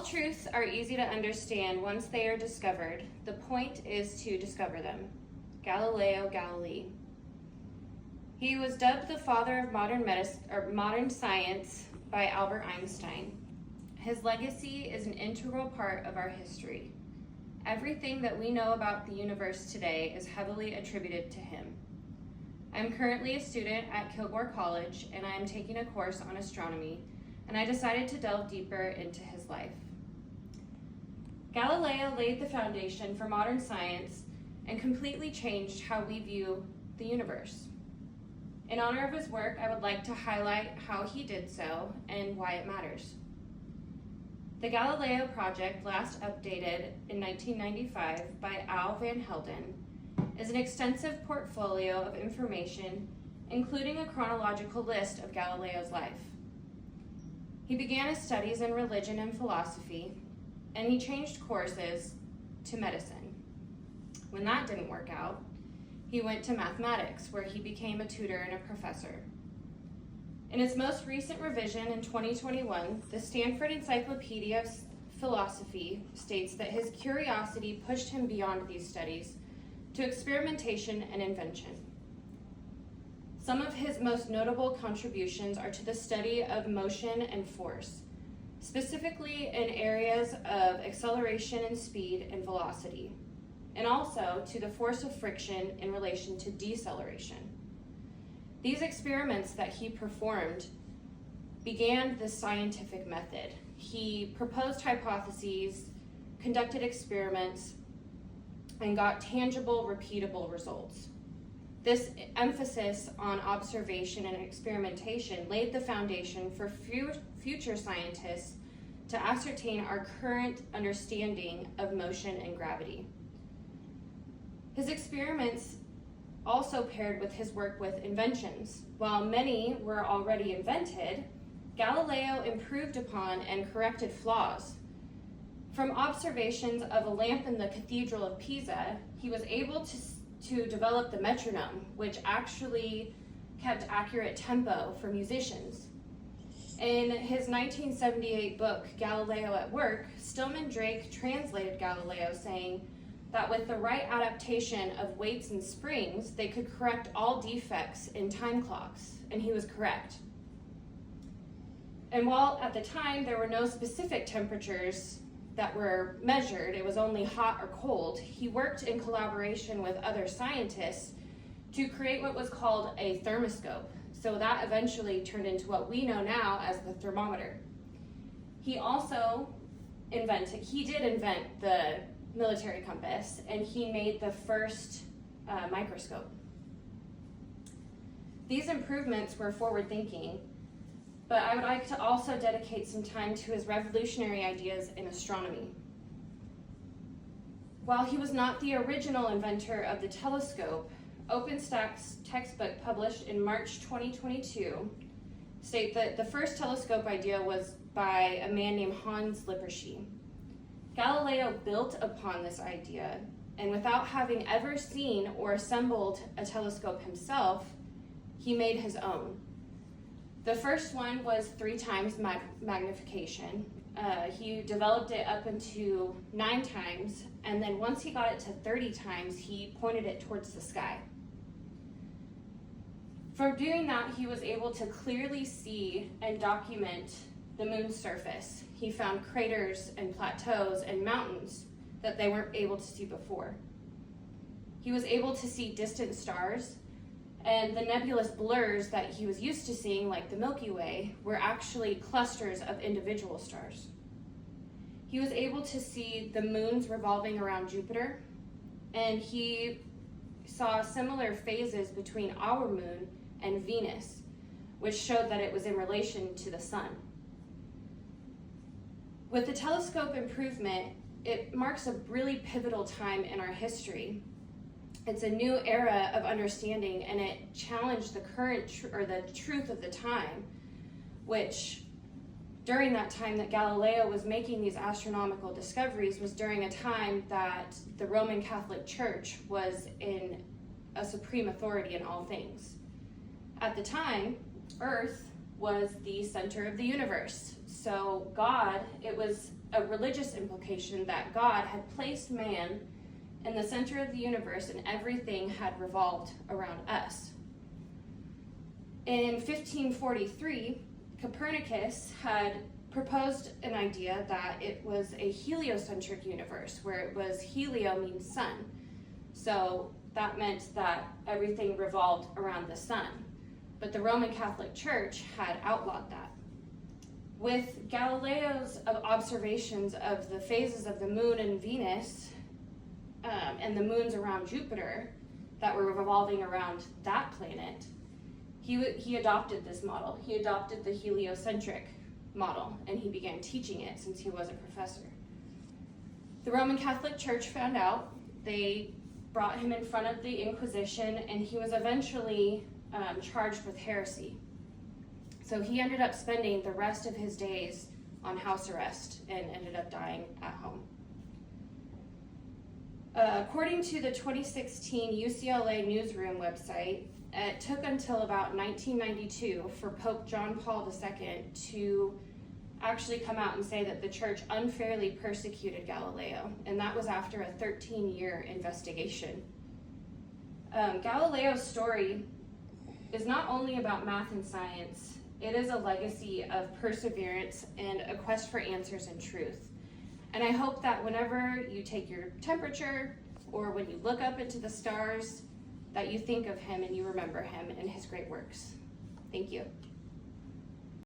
All truths are easy to understand once they are discovered. The point is to discover them. Galileo Galilei. He was dubbed the father of modern science by Albert Einstein. His legacy is an integral part of our history. Everything that we know about the universe today is heavily attributed to him. I am currently a student at Kilgore College, and I am taking a course on astronomy, and I decided to delve deeper into his life. Galileo laid the foundation for modern science and completely changed how we view the universe. In honor of his work, I would like to highlight how he did so and why it matters. The Galileo Project, last updated in 1995 by Al Van Helden, is an extensive portfolio of information, including a chronological list of Galileo's life. He began his studies in religion and philosophy, and he changed courses to medicine. When that didn't work out, he went to mathematics, where he became a tutor and a professor. In its most recent revision in 2021, the Stanford Encyclopedia of Philosophy states that his curiosity pushed him beyond these studies to experimentation and invention. Some of his most notable contributions are to the study of motion and force, specifically in areas of acceleration and speed and velocity, and also to the force of friction in relation to deceleration. These experiments that he performed began the scientific method. He proposed hypotheses, conducted experiments, and got tangible, repeatable results. This emphasis on observation and experimentation laid the foundation for future scientists to ascertain our current understanding of motion and gravity. His experiments also paired with his work with inventions. While many were already invented, Galileo improved upon and corrected flaws. From observations of a lamp in the Cathedral of Pisa, he was able to develop the metronome, which actually kept accurate tempo for musicians. In his 1978 book, Galileo at Work, Stillman Drake translated Galileo, saying that with the right adaptation of weights and springs, they could correct all defects in time clocks, and he was correct. And while at the time there were no specific temperatures that were measured, it was only hot or cold, he worked in collaboration with other scientists to create what was called a thermoscope. So that eventually turned into what we know now as the thermometer. He did invent the military compass, and he made the first microscope. These improvements were forward-thinking, but I would like to also dedicate some time to his revolutionary ideas in astronomy. While he was not the original inventor of the telescope, OpenStack's textbook published in March 2022 state that the first telescope idea was by a man named Hans Lippershey. Galileo built upon this idea, and without having ever seen or assembled a telescope himself, he made his own. The first one was 3 times magnification. He developed it up into 9 times, and then once he got it to 30 times, he pointed it towards the sky. From doing that, he was able to clearly see and document the moon's surface. He found craters and plateaus and mountains that they weren't able to see before. He was able to see distant stars, and the nebulous blurs that he was used to seeing, like the Milky Way, were actually clusters of individual stars. He was able to see the moons revolving around Jupiter, and he saw similar phases between our moon and Venus, which showed that it was in relation to the sun. With the telescope improvement, it marks a really pivotal time in our history. It's a new era of understanding, and it challenged the current the truth of the time, which during that time that Galileo was making these astronomical discoveries was during a time that the Roman Catholic Church was in a supreme authority in all things. At the time, Earth was the center of the universe. So God, it was a religious implication that God had placed man in the center of the universe and everything had revolved around us. In 1543, Copernicus had proposed an idea that it was a heliocentric universe, where it was helio means sun. So that meant that everything revolved around the sun. But the Roman Catholic Church had outlawed that. With Galileo's observations of the phases of the moon and Venus and the moons around Jupiter that were revolving around that planet, he adopted this model. He adopted the heliocentric model, and he began teaching it since he was a professor. The Roman Catholic Church found out. They brought him in front of the Inquisition, and he was eventually charged with heresy. So he ended up spending the rest of his days on house arrest and ended up dying at home. According to the 2016 UCLA Newsroom website, it took until about 1992 for Pope John Paul II to actually come out and say that the church unfairly persecuted Galileo, and that was after a 13-year investigation. Galileo's story is not only about math and science, it is a legacy of perseverance and a quest for answers and truth. And I hope that whenever you take your temperature or when you look up into the stars, that you think of him and you remember him and his great works. Thank you.